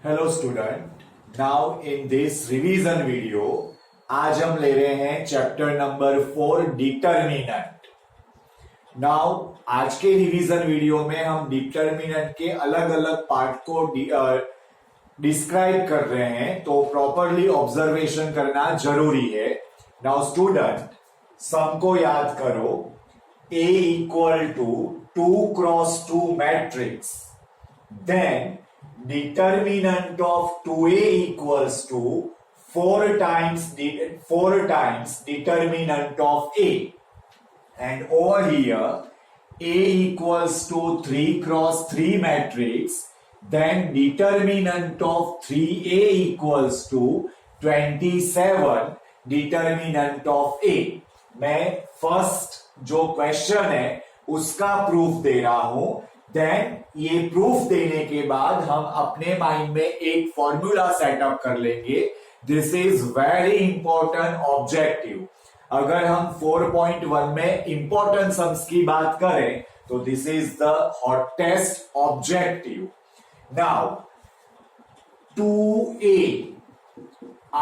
Hello student, now in this revision video आज हम ले रहे हैं चैप्टर नंबर 4 डिटर्मिनेंट। नाउ आज के रिवीजन वीडियो में हम डिटर्मिनेंट के अलग अलग पार्ट को डिस्क्राइब कर रहे हैं, तो प्रॉपरली ऑब्जर्वेशन करना जरूरी है। नाउ स्टूडेंट, सम को याद करो। A equal to 2x2 matrix, then determinant of 2a equals to 4 times determinant of a, and over here a equals to 3 cross 3 matrix, then determinant of 3a equals to 27 determinant of a। मैं first जो question है उसका proof दे रहा हूं, then ये proof देने के बाद हम अपने माइंड में एक फॉर्मूला सेटअप कर लेंगे। This is very important objective. अगर हम 4.1 में इंपॉर्टेंट सम्स की बात करें तो this is the hottest objective. Now 2a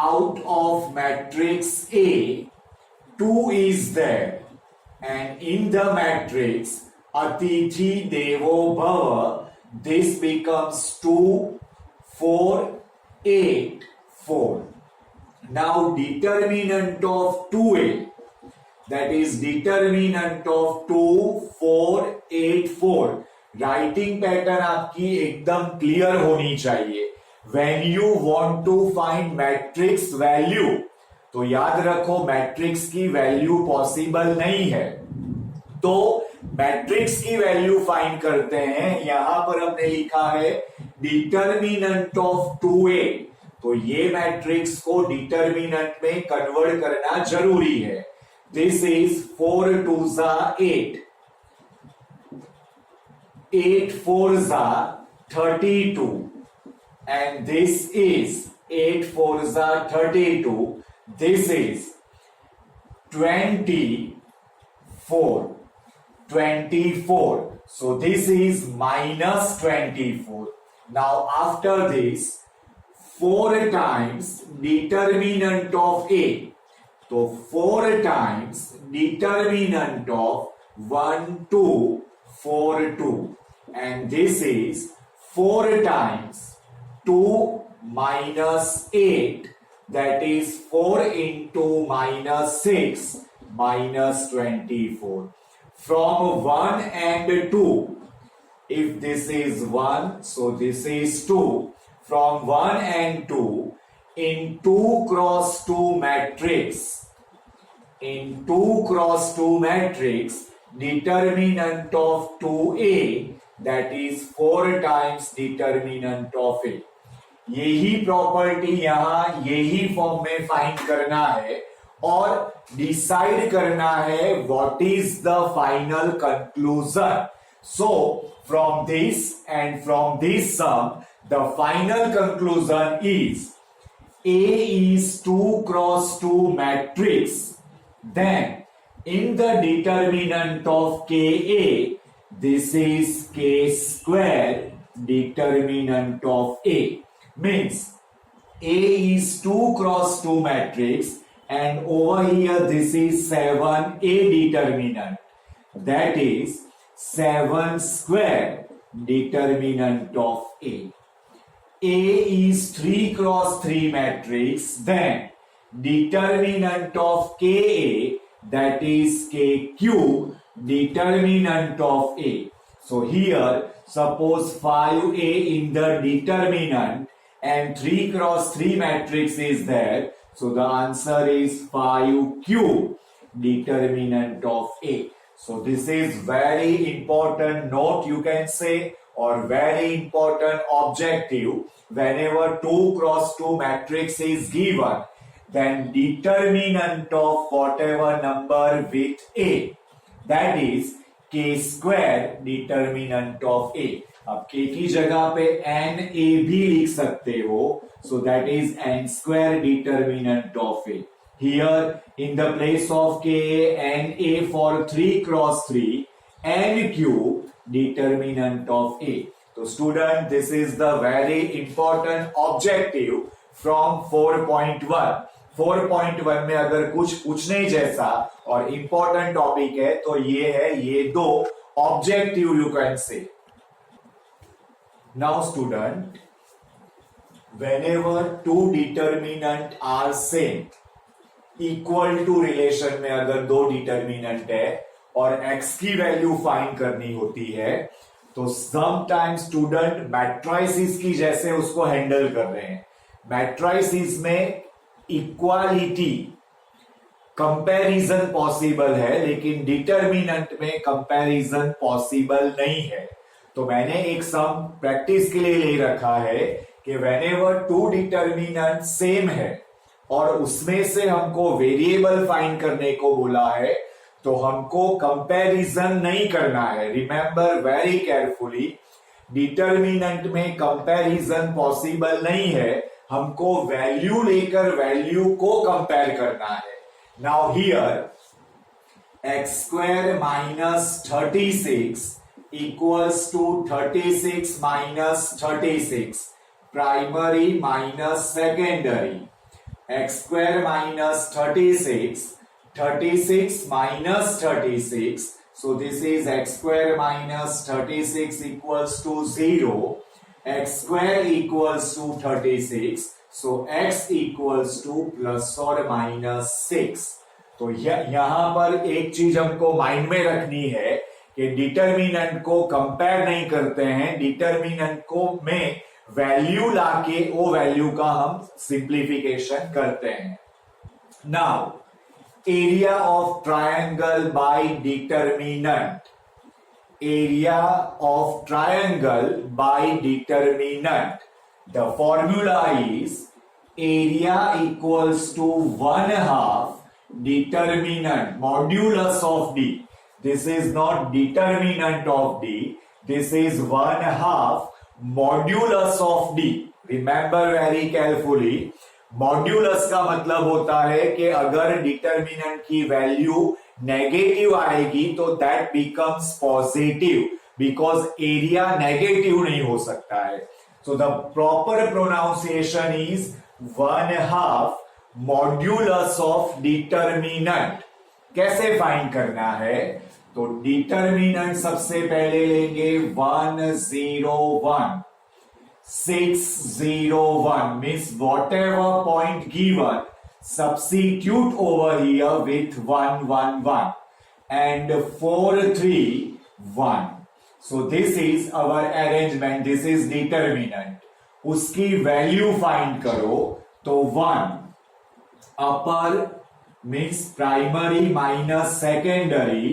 out of matrix A, 2 is there, and in the matrix Atithi Devo Bhava, this becomes 2, 4, 8, 4. Now determinant of 2a, that is determinant of 2, 4, 8, 4. Writing pattern आपकी एकदम clear होनी चाहिए। When you want to find matrix value, तो याद रखो matrix की value possible नहीं है, तो मैट्रिक्स की वैल्यू फाइंड करते हैं। यहां पर हमने लिखा है डिटर्मिनेंट ऑफ 2a, तो ये मैट्रिक्स को डिटर्मिनेंट में कन्वर्ट करना जरूरी है। This is 4 2s 8, 8 4s 32, and this is 8 4s 32, this is 24. So this is minus 24. Now after this 4 times determinant of a, so 4 times determinant of 1 2 4 2, and this is 4 times 2 minus 8, that is 4 into minus 6 minus 24. From 1 and 2, if this is 1, so this is 2. From 1 and 2, in 2 cross 2 matrix, determinant of 2a, that is 4 times determinant of a. यही property यहां यही form में find करना है और decide करना है what is the final conclusion. So from this and from this sum the final conclusion is A is 2 cross 2 matrix, then in the determinant of Ka, this is K square determinant of A, means A is 2 cross 2 matrix, and over here this is 7a determinant, that is 7 square determinant of A. A is 3 cross 3 matrix, then determinant of Ka, that is K cube determinant of A. So here suppose 5a in the determinant and 3 cross 3 matrix is there, so the answer is 5 cube determinant of A. So this is very important note, you can say, or very important objective. Whenever 2 cross 2 matrix is given, then determinant of whatever number with A, that is K square determinant of A. अब K की जगह पे NA भी लिख सकते हो, so that is N square determinant of A. Here in the place of K, NA for 3 cross 3, N cube determinant of A. तो student this is the very important objective from 4.1। 4.1 में अगर कुछ पूछने जैसा और इंपॉर्टेंट टॉपिक है तो ये है, ये दो objective you can say. Now student, whenever two determinant are same, equal to relation में अगर दो डिटर्मिनेंट है और x की वैल्यू फाइंड करनी होती है तो समटाइम्स स्टूडेंट मैट्राइसिस की जैसे उसको हैंडल कर रहे हैं। मैट्राइसिस में इक्वालिटी कंपैरिजन पॉसिबल है, लेकिन डिटर्मिनेंट में कंपैरिजन पॉसिबल नहीं है। तो मैंने एक सम प्रैक्टिस के लिए ले रखा है कि व्हेनेवर टू डिटर्मिनेंट सेम है और उसमें से हमको वेरिएबल फाइंड करने को बोला है तो हमको कंपैरिजन नहीं करना है। रिमेंबर वेरी केयरफुली, डिटर्मिनेंट में कंपैरिजन पॉसिबल नहीं है, हमको वैल्यू लेकर वैल्यू को कंपेयर करना है। Now here x square minus 36 equals to 36 minus 36, primary minus secondary, x square minus 36, 36 minus 36, so this is x square minus 36 equals to 0, x square equals to 36, so x equals to plus or minus 6। तो यहां पर एक चीज हमको mind में रखनी है कि डिटर्मिनेंट को कंपेयर नहीं करते हैं, डिटर्मिनेंट को में वैल्यू लाके वो वैल्यू का हम सिंप्लीफिकेशन करते हैं। Now area of triangle by determinant, area of triangle by determinant, the formula is area equals to 1/2 determinant modulus of d. This is not determinant of d, this is 1/2 modulus of d. Remember very carefully, modulus का मतलब होता है कि अगर determinant की value negative आएगी तो that becomes positive, because area negative नहीं हो सकता है। So the proper pronunciation is 1/2 modulus of determinant. कैसे फाइंड करना है? तो डिटर्मिनेंट सबसे पहले लेंगे 101, 601 means what ever point given substitute over here with 111 and 431. So this is our arrangement, this is determinant. उसकी वैल्यू फाइंड करो तो 1 upper means primary minus secondary,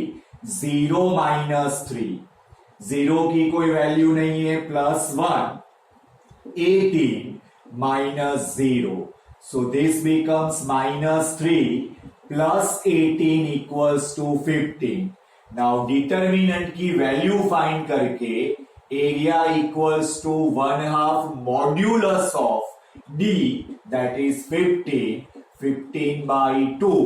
0 minus 3, 0 की कोई वैल्यू नहीं है, +1, 18 minus 0, so this becomes -3 plus 18 equals to 15. Now determinant की value find करके area equals to 1/2 modulus of d, that is 15 by 2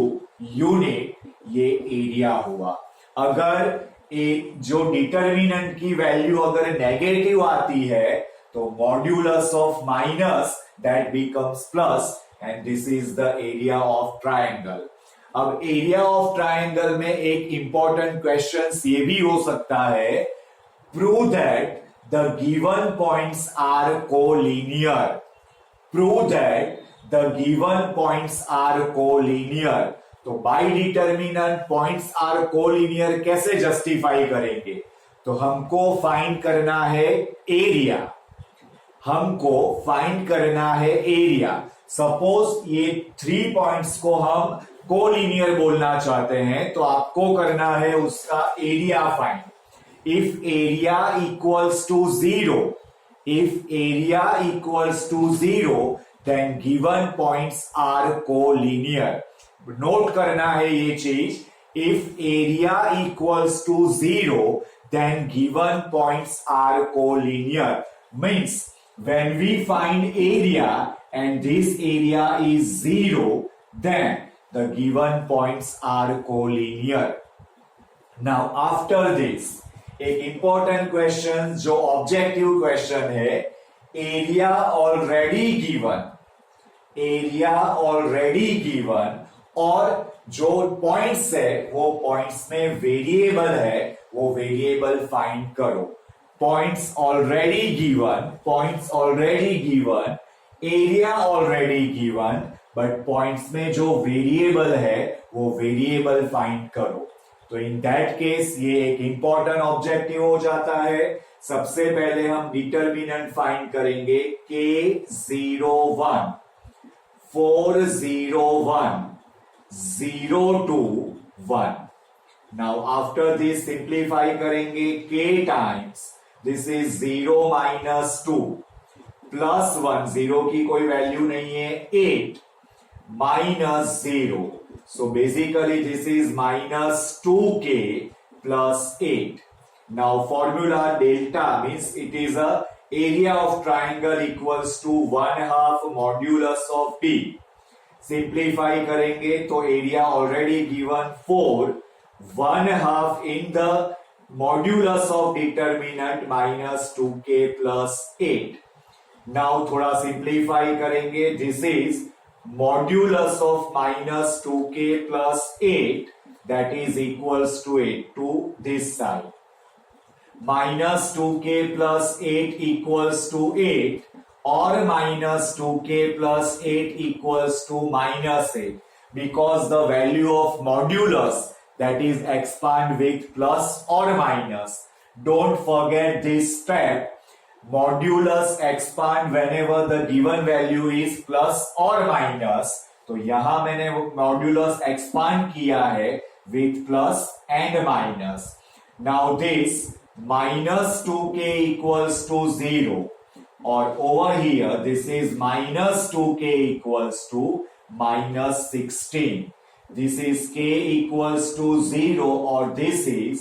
unit, ये एरिया हुआ। अगर जो डिटर्मिनेंट की वैल्यू अगर नेगेटिव आती है तो modulus of minus that becomes plus and this is the area of triangle. अब एरिया ऑफ ट्रायंगल में एक इंपॉर्टेंट क्वेश्चन ये भी हो सकता है, prove that the given points are collinear, prove that the given points are collinear. तो by determinant points are collinear कैसे जस्टिफाई करेंगे? तो हमको फाइंड करना है एरिया, हमको फाइंड करना है एरिया। सपोज ये 3 पॉइंट्स को हम कोलिनियर बोलना चाहते हैं तो आपको करना है उसका area find. If area equals to 0, if area equals to 0 then given points are collinear. Note करना है ये चीज, if area equals to 0 then given points are collinear means when we find area and this area is 0, then the given points are collinear. Now after this, एक important question जो objective question है, area already given और जो points है वो points में variable है, वो वेरिएबल फाइंड करो। Points already given, area already given, but points में जो वेरिएबल है वो वेरिएबल फाइंड करो। तो इन दैट केस ये एक इंपॉर्टेंट ऑब्जेक्टिव हो जाता है। सबसे पहले हम डिटर्मिनेंट फाइंड करेंगे K01 401 021। Now after this simplify करेंगे K times this is 0 minus 2 plus 1, 0 की कोई वैल्यू नहीं है, 8 minus 0, so basically this is minus 2k plus 8. Now formula delta means it is a area of triangle equals to 1/2 modulus of d. Simplify करेंगे तो area already given 4, 1/2 in the modulus of determinant minus 2k plus 8. Now थोड़ा simplify करेंगे, this is modulus of minus 2k plus 8, that is equals to 8 to this side. Minus 2k plus 8 equals to 8 or minus 2k plus 8 equals to minus 8, because the value of modulus, that is expand with plus or minus. Don't forget this step. Modulus expand whenever the given value is plus or minus. तो यहां मैंने modulus expand किया है with plus and minus. Now this minus 2k equals to 0, or over here this is minus 2k equals to minus 16. This is k equals to 0, or this is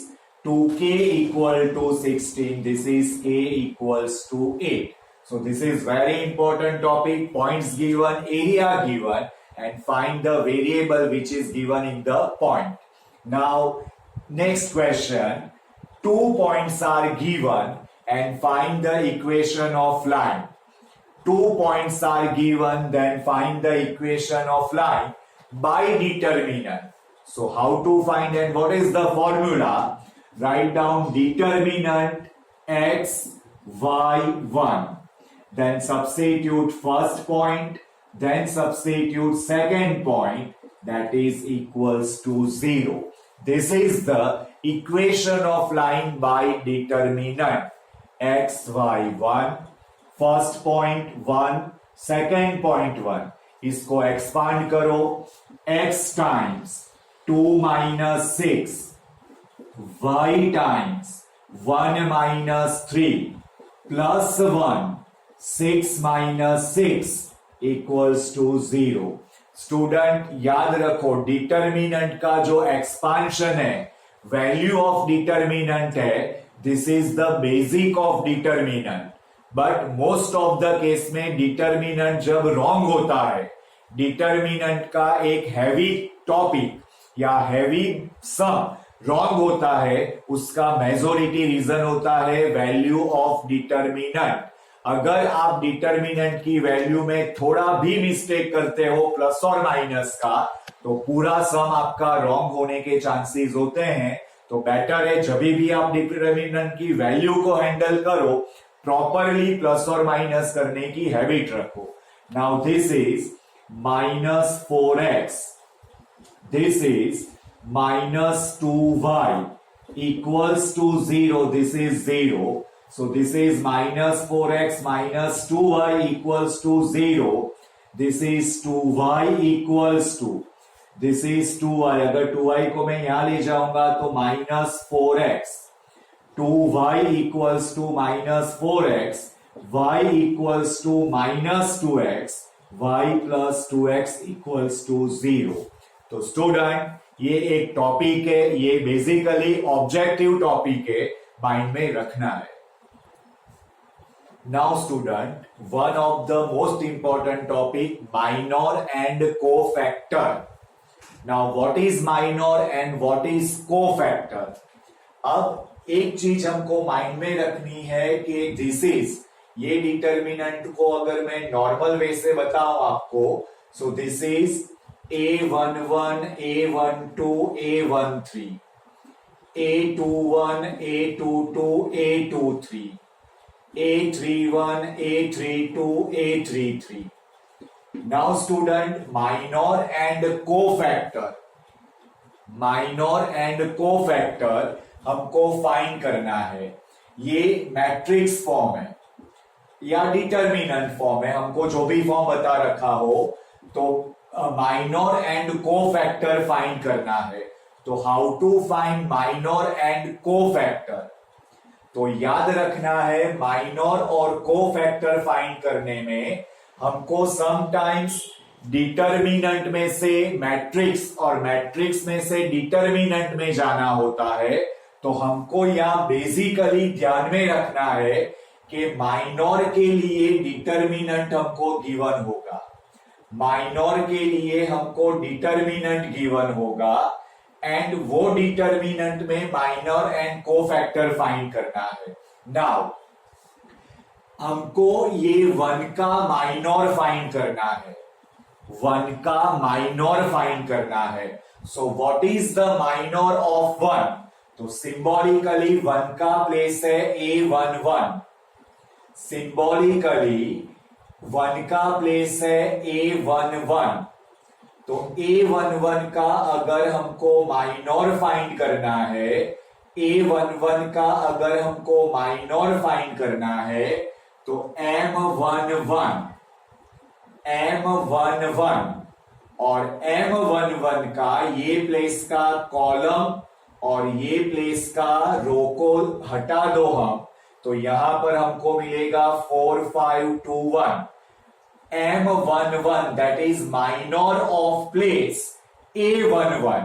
2k equal to 16, this is k equals to 8. So this is very important topic. Points given, area given, and find the variable which is given in the point. Now next question, 2 points are given and find the equation of line. 2 points are given, then find the equation of line by determinant. So how to find and what is the formula? Write down determinant x, y, 1. Then substitute first point, then substitute second point, that is equals to 0. This is the equation of line by determinant. X, y, 1, first point 1, second point 1. इसको expand करो, x times 2 minus 6, y times 1 minus 3 plus 1, 6 minus 6 equals to 0. Student याद रखो, determinant का जो expansion है, value of determinant है, this is the basic of determinant. But most of the case में determinant जब रॉन्ग होता है, डिटर्मिनेंट का एक हैवी टॉपिक या हैवी सम रॉन्ग होता है, उसका मेजोरिटी रीजन होता है वैल्यू ऑफ डिटर्मिनेंट। अगर आप डिटर्मिनेंट की वैल्यू में थोड़ा भी मिस्टेक करते हो प्लस और माइनस का, तो पूरा सम आपका रॉन्ग होने के चांसेस होते हैं। तो बेटर है जब भी आप डिटर्मिनेंट की वैल्यू को हैंडल करो, प्रॉपरली प्लस और माइनस करने की हैबिट रखो। Now this is minus 4x, this is minus 2y equals to 0, this is 0. So this is minus 4x minus 2y equals to 0. This is 2y equals to, this is 2y, अगर 2y को मैं यहां ले जाऊंगा तो minus 4x, 2y equals to minus 4x, y equals to minus 2x, y plus 2x equals to 0. तो student ये एक टॉपिक है, ये बेसिकली ऑब्जेक्टिव टॉपिक है, माइंड में रखना है। Now student, one of the most important topic, minor and cofactor. Now what is minor and what is cofactor? अब एक चीज हमको माइंड में रखनी है कि दिस इज, ये डिटर्मिनेंट को अगर मैं नॉर्मल वे से बताऊं आपको, so this is A11, A12, A13, A21, A22, A23, A31, A32, A33. Now student, minor and cofactor, minor and cofactor हमको फाइंड करना है। ये मैट्रिक्स फॉर्म है या डिटर्मिनेंट फॉर्म है, हमको जो भी फॉर्म बता रखा हो, तो माइनर एंड कोफैक्टर फाइंड करना है। तो how to find minor and cofactor, तो याद रखना है माइनर और कोफैक्टर फाइंड करने में हमको समटाइम्स डिटर्मिनेंट में से मैट्रिक्स और मैट्रिक्स में से डिटर्मिनेंट में जाना होता है। तो हमको यहां बेसिकली ध्यान में रखना है कि माइनर के लिए डिटर्मिनेंट हमको गिवन होगा, माइनर के लिए हमको डिटर्मिनेंट गिवन होगा, एंड वो डिटर्मिनेंट में माइनर एंड कोफैक्टर फाइंड करना है। नाउ हमको ये 1 का माइनर फाइंड करना है, 1 का माइनर फाइंड करना है। So what is the minor of 1? तो सिंबॉलिकली 1 का प्लेस है A11, सिंबॉलिकली 1 का प्लेस है A11। तो A11 का अगर हमको माइनर फाइंड करना है, A11 का अगर हमको माइनर फाइंड करना है, तो M11 और M11 का ये प्लेस का कॉलम और ये प्लेस का रो को हटा दो हम, तो यहां पर हमको मिलेगा 4 5 2 1। M11 that is minor of place A11।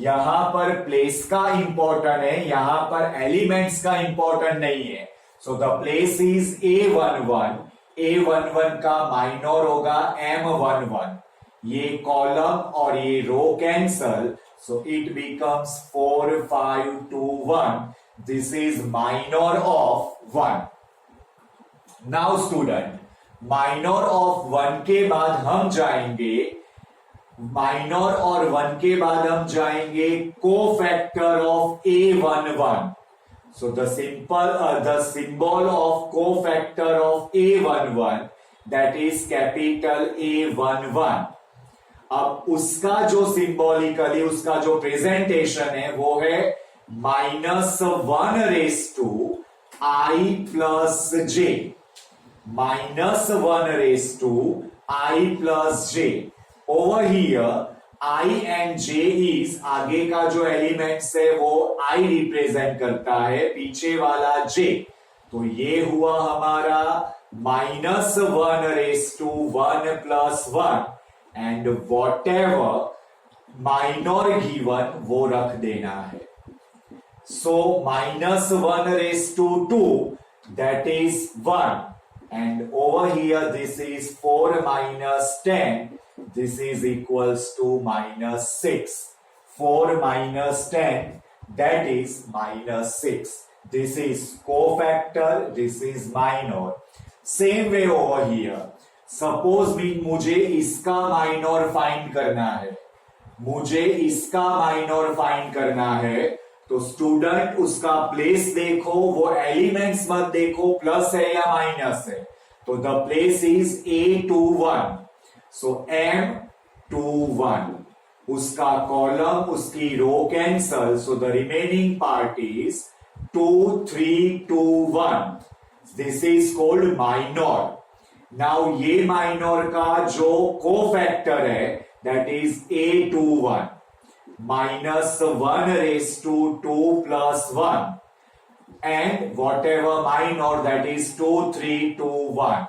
यहां पर प्लेस का इंपॉर्टेंट है, यहां पर एलिमेंट्स का इंपॉर्टेंट नहीं है। So the place is A11, A11 का माइनर होगा M11, ये कॉलम और ये row cancel, so it becomes 4 5 2 1। This is minor of 1। Now student, minor of 1 के बाद हम जाएंगे, माइनर और 1 के बाद हम जाएंगे cofactor of A11। So the symbol of cofactor of A11 that is capital A11। अब उसका जो सिंबॉलिकली उसका जो प्रेजेंटेशन है वो है -1 raised to I plus J, -1 raised to I plus J। Over here I and J is, आगे का जो एलिमेंट्स है वो I रिप्रेजेंट करता है, पीछे वाला J। तो ये हुआ हमारा -1 raised to 1 plus 1, and whatever minor given वो रख देना है। सो -1 raised to 2 that is 1, and over here this is 4 minus 10, this is equals to -6। 4 minus 10 that is -6। this is cofactor, this is minor। same way over here, suppose मुझे इसका minor find करना है, मुझे इसका माइनर फाइंड करना है, तो student उसका प्लेस देखो, वो एलिमेंट्स मत देखो प्लस है या माइनस है। तो the place is A21, so M21, उसका कॉलम उसकी row cancel, so the remaining part is 2 3 2 1। This is called minor. Now ये माइनर का जो कोफैक्टर है that is A21, -1 raised to 2 plus 1, and whatever minor that is 2 3 2 1।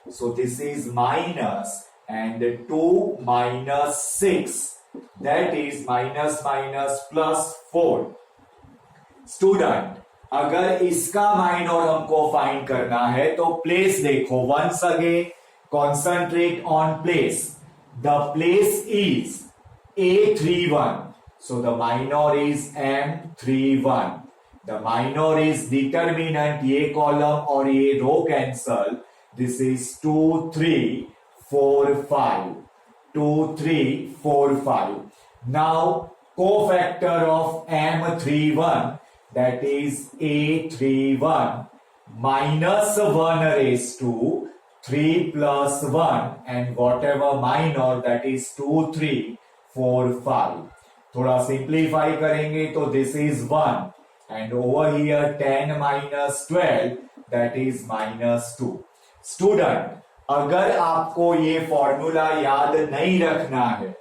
so this is minus, and 2 minus 6 that is -4। Student, अगर इसका minor हमको find करना है तो प्लेस देखो, once again concentrate on place. The place is A31, so the minor is M31। The minor is determinant, ये column और ये row cancel, this is 2 3 4 5, 2 3 4 5. Now cofactor of M31, that is A31 minus 1 raised to 3 plus 1 and whatever minor, that is 2 3 4 5. थोड़ा simplify करेंगे तो this is 1 and over here 10 minus 12, that is -2. Student, अगर आपको ये formula याद नहीं रखना है,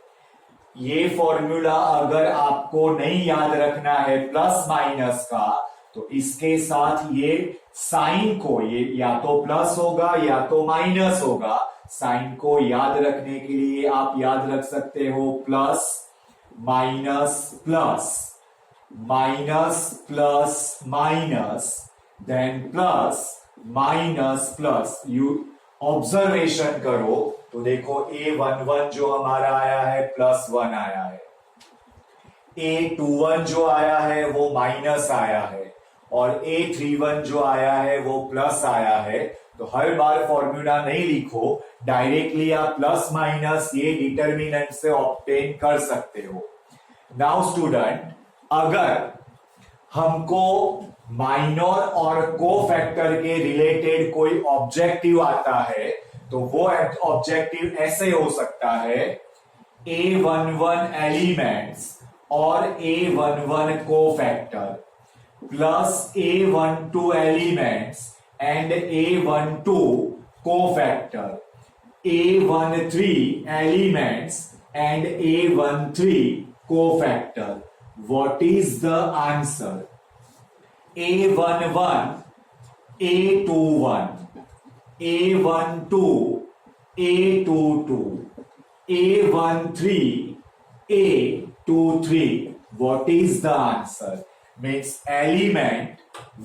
ये फॉर्मूला अगर आपको नहीं याद रखना है प्लस माइनस का, तो इसके साथ ये साइन को, ये या तो प्लस होगा या तो माइनस होगा, साइन को याद रखने के लिए आप याद रख सकते हो plus minus plus, minus plus minus, then plus minus plus. You observation करो तो देखो A11 जो हमारा आया है +1 आया है, A21 जो आया है वो माइनस आया है, और A31 जो आया है वो प्लस आया है. तो हर बार फॉर्मूला नहीं लिखो, डायरेक्टली आप प्लस माइनस ये डिटर्मिनेंट से ऑब्टेन कर सकते हो. नाउ स्टूडेंट, अगर हमको माइनर और कोफैक्टर के रिलेटेड कोई ऑब्जेक्टिव आता है तो वो ऑब्जेक्टिव ऐसे हो सकता है, A11 एलिमेंट्स और A11 cofactor plus A12 elements and A12 cofactor, A13 elements and A13 cofactor. What is the answer? A11, A21, A12, A22, A13, A23. What is the answer? Means element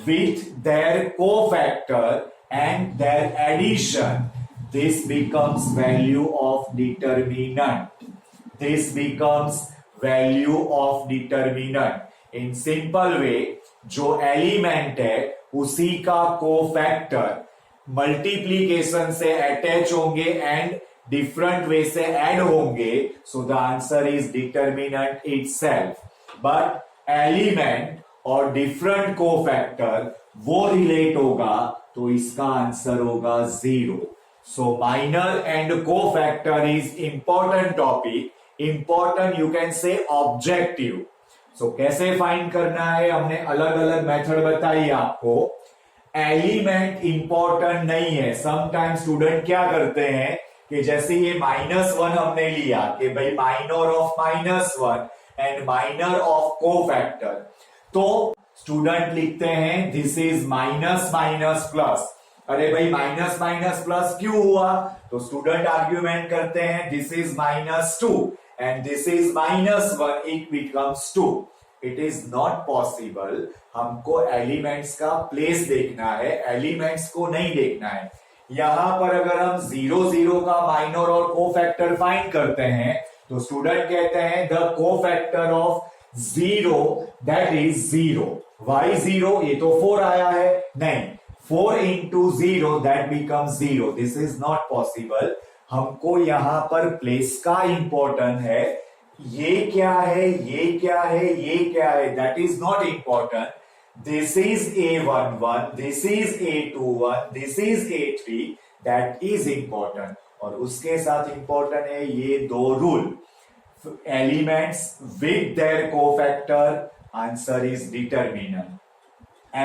with their cofactor and their addition. This becomes value of determinant. This becomes value of determinant. In simple way, जो element है उसी का cofactor multiplication से attach होंगे and different way से add होंगे, so the answer is determinant itself. But element और different cofactor वो रिलेट होगा तो इसका आंसर होगा 0. So minor and cofactor is important topic, important you can say objective. So कैसे फाइंड करना है, हमने अलग अलग मेथड बताई आपको. एलिमेंट इंपॉर्टेंट नहीं है. समटाइम स्टूडेंट क्या करते हैं कि जैसे ये -1 हमने लिया कि भाई minor of -1 and minor of cofactor, तो स्टूडेंट लिखते हैं this is minus minus plus. अरे भाई माइनस माइनस प्लस क्यों हुआ, तो स्टूडेंट आर्ग्यूमेंट करते हैं this is -2 and this is -1, it becomes 2. It is not possible. हमको एलिमेंट्स का प्लेस देखना है, एलिमेंट्स को नहीं देखना है. यहां पर अगर हम 0 0 का माइनर और कोफैक्टर फाइंड करते हैं तो स्टूडेंट कहते हैं the cofactor of 0 that is 0. Why 0, ये तो 4 आया है, नहीं, 4 into 0 that becomes 0. This is not possible. हमको यहां पर प्लेस का इंपॉर्टेंट है. ये क्या है, ये क्या है, ये क्या है, that is not important. This is A11, this is A21, this is A3, that is important. और उसके साथ इंपॉर्टेंट है ये दो rule, elements with their cofactor, answer is determinant.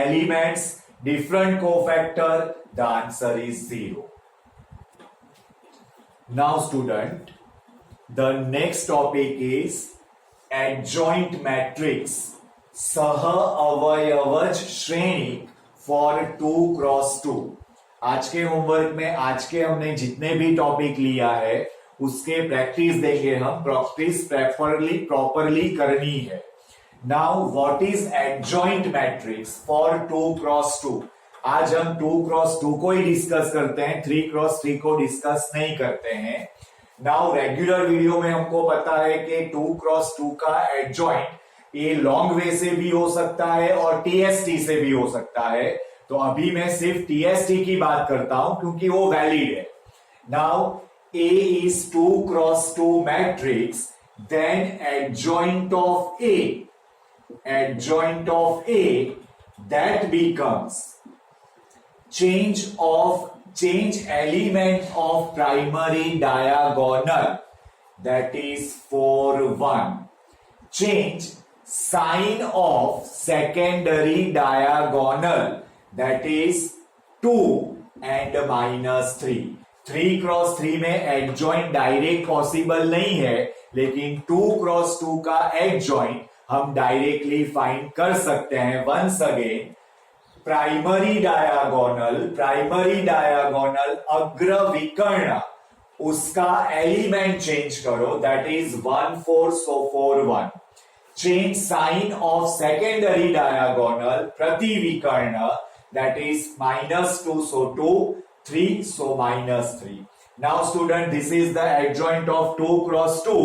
Elements different cofactor, the answer is 0. Now student, the next topic is adjoint matrix, सह अवयवज श्रेणी for 2x2. आज के होमवर्क में आज के हमने जितने भी टॉपिक लिया है उसके प्रैक्टिस देंगे हम. प्रैक्टिस प्रॉपरली करनी है. Now what is adjoint matrix for 2x2. आज हम 2x2 को ही डिस्कस करते हैं, 3x3 को डिस्कस नहीं करते हैं. नाउ रेगुलर वीडियो में हमको पता है कि 2x2 का एडजॉइंट ए लॉन्ग वे से भी हो सकता है और टीएसटी से भी हो सकता है। तो अभी मैं सिर्फ टीएसटी की बात करता हूं क्योंकि वो वैलिड है। Now A is 2 cross 2 matrix, then adjoint of A that becomes change element of primary diagonal, that is 4 1. Change sign of secondary diagonal, that is 2 and -3. 3 cross 3 में एडजॉइंट डायरेक्ट पॉसिबल नहीं है, लेकिन 2 cross 2 का adjoint हम directly find कर सकते हैं। Once again primary diagonal अग्र विकर्ण, उसका एलिमेंट चेंज करो, that is 1 4 so 4 1. Change sign of secondary diagonal प्रति विकर्ण, that is -2 so 2 3 so -3. Now student, this is the adjoint of 2 cross 2.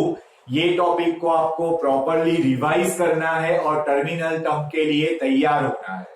ये टॉपिक को आपको प्रॉपरली रिवाइज करना है और टर्मिनल टर्म के लिए तैयार होना है।